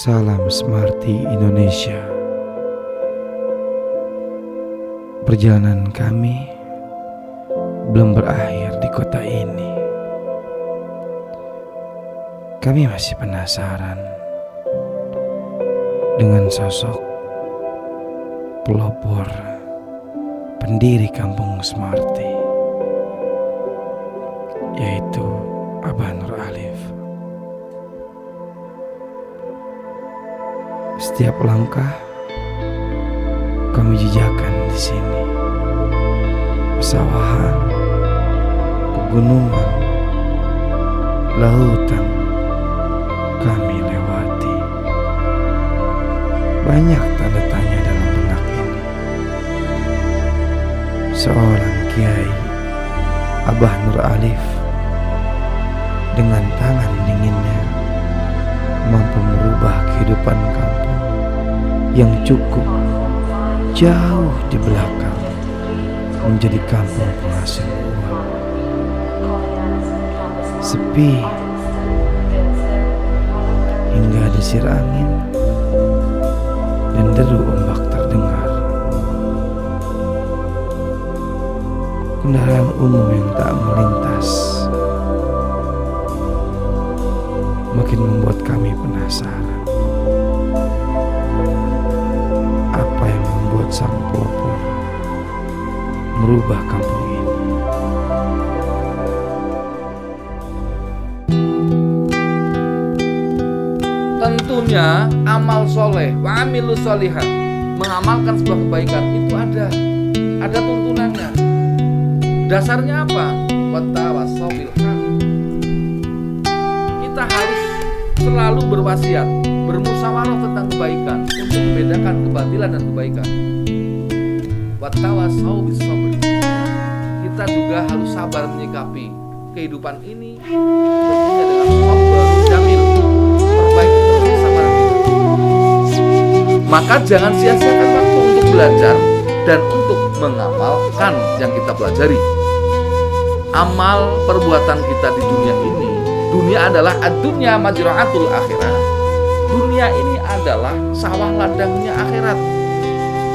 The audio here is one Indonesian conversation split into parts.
Salam Smarty Indonesia. Perjalanan kami belum berakhir di kota ini. Kami masih penasaran dengan sosok pelopor pendiri kampung Smarty, yaitu Abah Nur Alif. Setiap langkah kami jejakkan di sini, pesawahan, pegunungan, lautan kami lewati. Banyak tanda tanya dalam benak ini. Seorang kiai, Abah Nur Alif, dengan tangan dinginnya mampu merubah kehidupan kampung yang cukup jauh di belakang menjadi kampung penghasil uang. Sepi hingga desir angin dan deru ombak terdengar. Kendaraan umum yang tak melintas makin membuat kami penasaran. Apa yang membuat sang pelopor merubah kampung ini? Tentunya amal soleh, wa amilu solihan, mengamalkan sebuah kebaikan itu ada tuntunannya. Dasarnya apa? Wattawassaw bil haq. Kita harus selalu berwasiat, bermusyawarah tentang kebaikan untuk membedakan kebatilan dan kebaikan. Wattawassaw bis sabr. Kita juga harus sabar menyikapi kehidupan ini tentunya dengan sabar jamil. Perbaiki terus kesabaran kita. Maka jangan sia-siakan waktu untuk belajar dan untuk mengamalkan yang kita pelajari. Amal perbuatan kita di dunia ini, dunia adalah ad-dunya majra'atul akhirah. Dunia ini adalah sawah ladangnya akhirat.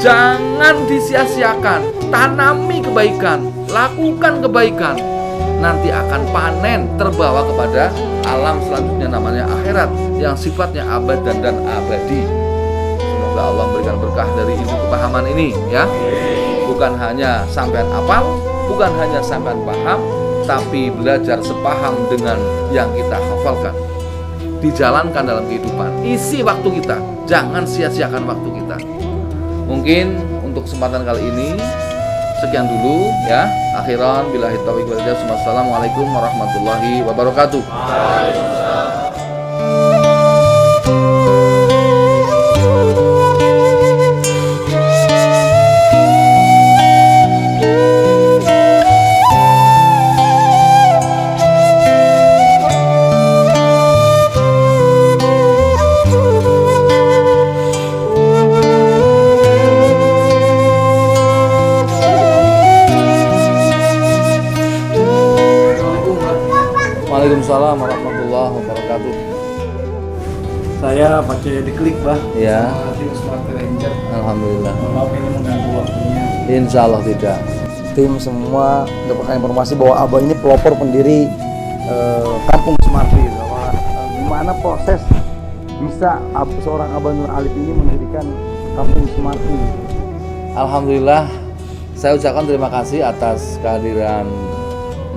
Jangan disia-siakan, tanami kebaikan, lakukan kebaikan. Nanti akan panen, terbawa kepada alam selanjutnya namanya akhirat, yang sifatnya abadan dan abadi. Semoga Allah memberikan berkah dari ilmu kepahaman ini, ya. Bukan hanya sampean hafal, bukan hanya sampean paham, tapi belajar sepaham dengan yang kita hafalkan. Dijalankan dalam kehidupan. Isi waktu kita, jangan sia-siakan waktu kita. Mungkin untuk kesempatan kali ini sekian dulu, ya. Akhiran billahi taufiq wal hidayah. Wassalamualaikum warahmatullahi wabarakatuh. Waalaikumsalam warahmatullahi wabarakatuh. Saya pakai diklik, Bah. Ya. Sama tim Smarty Ranger. Alhamdulillah. Maaf ini mengganggu waktunya. Insya Allah tidak. Tim semua mendapatkan informasi bahwa Abah ini pelopor pendiri kampung Smarty. Bahwa gimana proses bisa seorang Abah Nur Alif ini mendirikan kampung Smarty. Alhamdulillah, saya ucapkan terima kasih atas kehadiran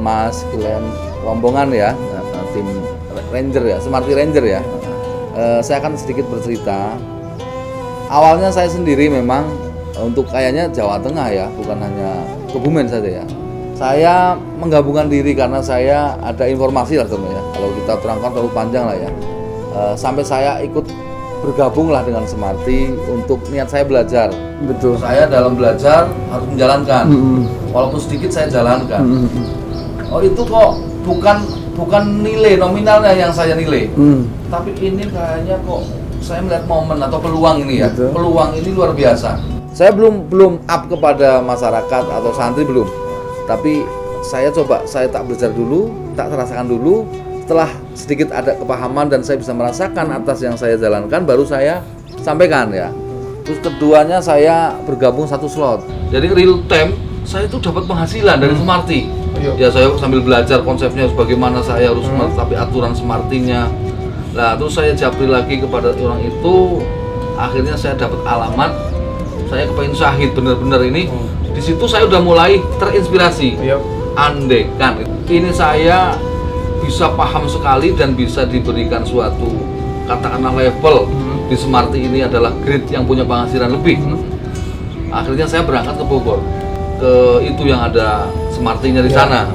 Mas Glenn rombongan, ya, tim Ranger, ya, Smarty Ranger, ya. Saya akan sedikit bercerita. Awalnya saya sendiri memang untuk kayaknya Jawa Tengah, ya, bukan hanya Kebumen saja, ya. Saya menggabungkan diri karena saya ada informasi lah, teman, ya. Kalau kita terangkan terlalu panjang lah, ya. Sampai saya ikut bergabung lah dengan Smarty untuk niat saya belajar. Betul. Saya dalam belajar harus menjalankan, walaupun sedikit saya jalankan. Oh, itu kok bukan nilai nominalnya yang saya nilai, tapi ini kayaknya kok saya melihat momen atau peluang ini, ya. Betul. Peluang ini luar biasa. Saya belum up kepada masyarakat atau santri, belum, tapi saya tak belajar dulu, tak terasakan dulu. setelah sedikit ada kepahaman dan saya bisa merasakan atas yang saya jalankan, baru saya sampaikan ya. Terus keduanya saya bergabung satu slot. Jadi real time saya itu dapat penghasilan dari Smarty. Ya saya sambil belajar konsepnya bagaimana saya harus tapi aturan Smarty-nya. Nah, terus saya japri lagi kepada orang itu, akhirnya saya dapat alamat. Saya kepengen syahid bener-bener ini. Di situ saya udah mulai terinspirasi. Andekan ini saya bisa paham sekali dan bisa diberikan suatu katakanlah level di Smarty ini adalah grade yang punya penghasilan lebih. Akhirnya saya berangkat ke Bogor, ke itu yang ada Smarty-nya di sana.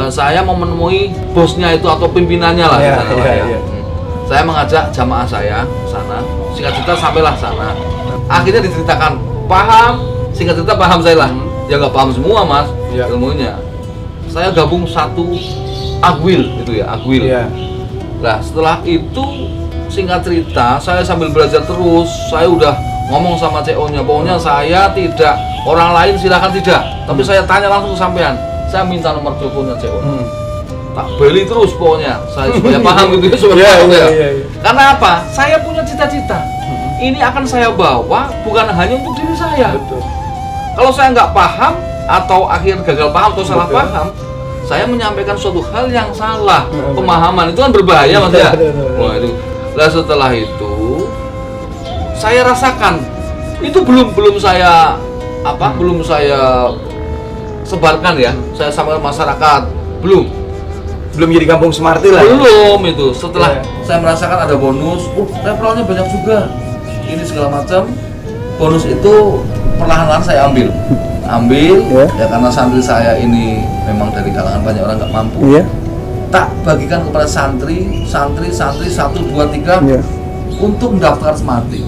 Saya mau menemui bosnya itu atau pimpinannya lah di sana. Saya mengajak jamaah saya ke sana. Singkat cerita sampailah sana. Akhirnya diceritakan paham, singkat cerita paham saya lah. Ya nggak paham semua mas ilmunya. Saya gabung satu Agwil itu ya, Agwil. Nah setelah itu singkat cerita saya sambil belajar terus, saya udah ngomong sama CO-nya, pokoknya saya tidak, orang lain silakan tidak, tapi saya tanya langsung ke sampean, saya minta nomor teleponnya CO. Tak beli terus pokoknya, saya supaya paham gitu ya, supaya paham ya. Karena apa? Saya punya cita-cita. Ini akan saya bawa bukan hanya untuk diri saya. Kalau saya nggak paham atau akhir gagal paham atau salah paham, saya menyampaikan suatu hal yang salah, pemahaman itu kan berbahaya mas ya. Wah itu. Nah setelah itu saya rasakan itu belum saya belum saya sebarkan ya, saya sampaikan masyarakat belum jadi kampung Smarty lah. Belum itu. Setelah saya merasakan ada bonus, referralnya banyak juga. Ini segala macam. Bonus itu perlahan-lahan saya ambil ya karena santri saya ini memang dari kalangan banyak orang nggak mampu. Tak bagikan kepada santri 1, 2, 3 untuk mendaftar Smarty.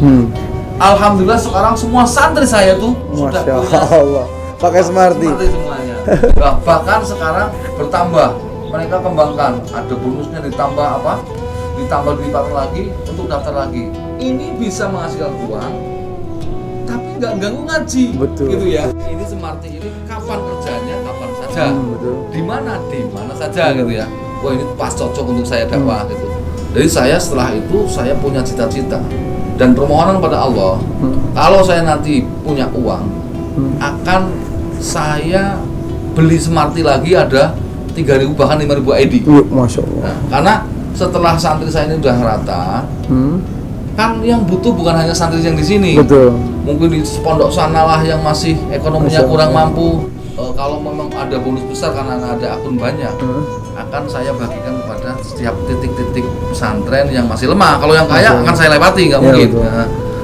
Alhamdulillah sekarang semua santri saya tuh sudah Allah pakai Smarty semuanya. Bahkan sekarang bertambah, mereka kembangkan, ada bonusnya ditambah dilipat lagi untuk daftar lagi. Ini bisa menghasilkan uang tapi nggak ganggu ngaji. Gitu ya. Ini Smarty ini kapan kerjanya, kapan saja, di mana saja gitu ya. Wah ini pas cocok untuk saya dakwah gitu. Jadi saya setelah itu saya punya cita-cita dan permohonan pada Allah, kalau saya nanti punya uang, akan saya beli Smarty lagi ada 3.000 bahkan 5.000 ID. Masya Allah. Nah, karena setelah santri saya ini udah rata, kan yang butuh bukan hanya santri yang di sini. Mungkin di pondok sana lah yang masih ekonominya kurang mampu. Kalau memang ada bonus besar karena ada akun banyak, akan saya bagikan kepada setiap titik-titik pesantren yang masih lemah. Kalau yang kaya akan saya lewati, nggak mungkin.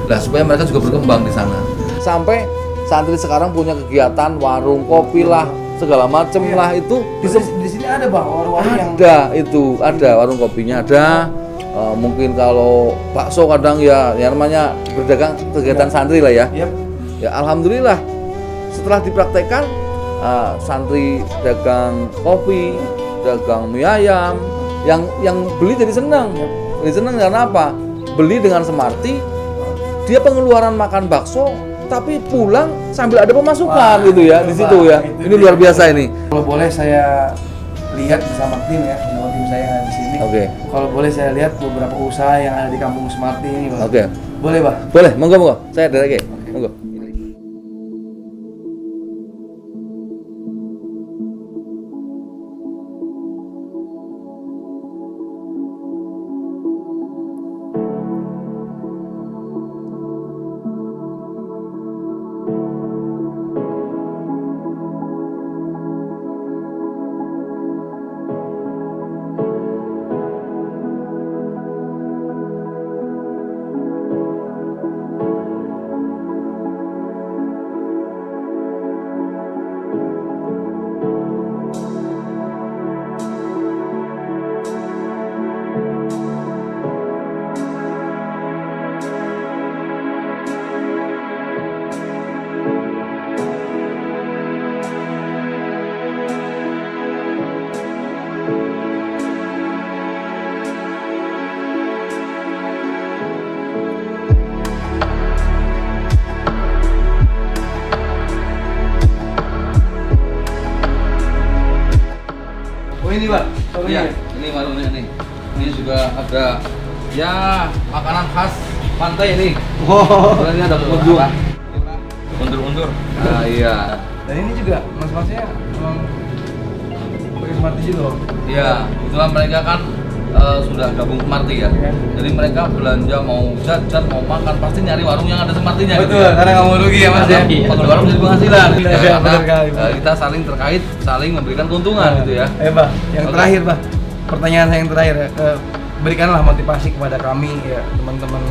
Nah, supaya mereka juga berkembang di sana. Sampai santri sekarang punya kegiatan warung kopi lah, segala macem lah itu. Di sini ada warung-warung yang ada warung kopinya ada. Mungkin kalau bakso kadang ya namanya berdagang kegiatan santri lah ya. Ya alhamdulillah setelah dipraktekkan santri dagang kopi, dagang mie ayam, yang beli jadi senang. Jadi senang karena apa? Beli dengan Smarty, dia pengeluaran makan bakso tapi pulang sambil ada pemasukan gitu ya di situ ya. Ini luar biasa ini. Kalau boleh saya lihat bersama tim ya, bersama tim saya yang ada di sini. Kalau boleh saya lihat beberapa usaha yang ada di kampung Smarty ini, Pak. Boleh, Pak? Boleh, monggo. Saya ada lagi. Monggo. ini Pak, Iya. warungnya nih. Ini juga ada ya makanan khas pantai ini. Ini ada kundur. Undur-undur. Nah, iya. Dan ini juga mas-masnya emang pakai Smarty juga loh. Iya, kebetulan mereka kan sudah gabung Smarty ya. Jadi mereka belanja mau jajan, mau makan pasti nyari warung yang ada Smarty-nya. Betul, karena nggak mau rugi ya mas ya. Pengeluaran warung jadi penghasilan. Iya, Karena benar sekali. kita saling terkait, saling memberikan keuntungan gitu ya. Bah, yang Oke. terakhir bah, pertanyaan saya yang terakhir ya. Berikanlah motivasi kepada kami ya teman-teman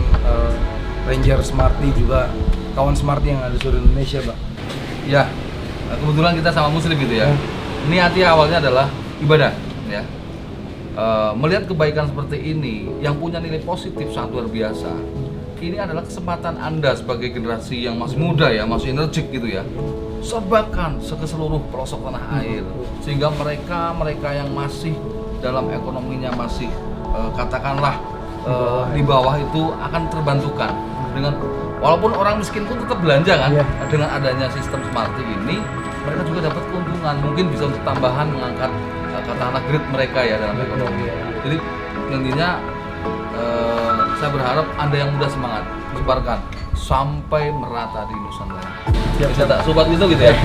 Ranger Smarty juga kawan Smarty yang ada di seluruh Indonesia bah. Ya, kebetulan kita sama muslim gitu ya. Niatnya awalnya adalah ibadah ya. Melihat kebaikan seperti ini yang punya nilai positif sangat luar biasa. Ini adalah kesempatan Anda sebagai generasi yang masih muda ya, masih energik gitu ya. Sebarkan ke seluruh pelosok tanah air sehingga mereka yang masih dalam ekonominya masih katakanlah di bawah itu akan terbantukan dengan walaupun orang miskin pun tetap belanja kan. Dengan adanya sistem Smarty ini mereka juga dapat keuntungan, mungkin bisa untuk tambahan mengangkat katakanlah grade mereka ya dalam ekonomi. Jadi intinya saya berharap Anda yang muda semangat sebarkan sampai merata di Nusantara. Bisa tak sobat itu gitu ya.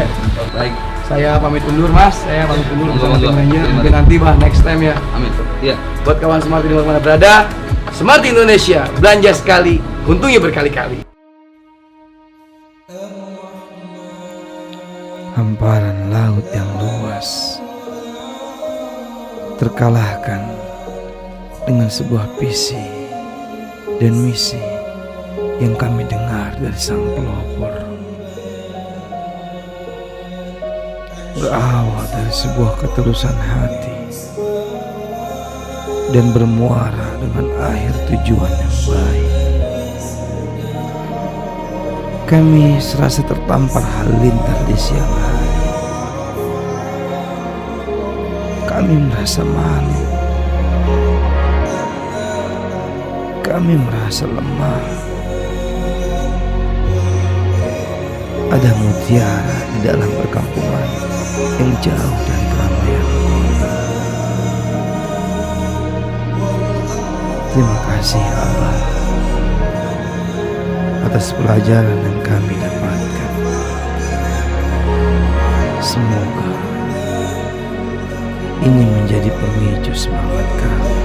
Baik. Saya pamit undur mas, saya pamit undur bersama Monggo, tim Ranger. monggo. Mungkin nanti bah next time ya. Amin. Iya. Buat kawan Smarty di mana berada, Smarty Indonesia belanja sekali, untungnya berkali-kali. Hamparan laut yang luas terkalahkan dengan sebuah visi dan misi yang kami dengar dari sang pelopor. Berawal dari sebuah ketulusan hati dan bermuara dengan akhir tujuan yang baik. Kami serasa tertampar halilintar di siang hari. Kami merasa malu. Kami merasa lemah. Ada mutiara di dalam perkampungan yang jauh dari keramaian. Terima kasih Abah atas pelajaran yang kami dapatkan. Semoga ini menjadi pemicu semangat kami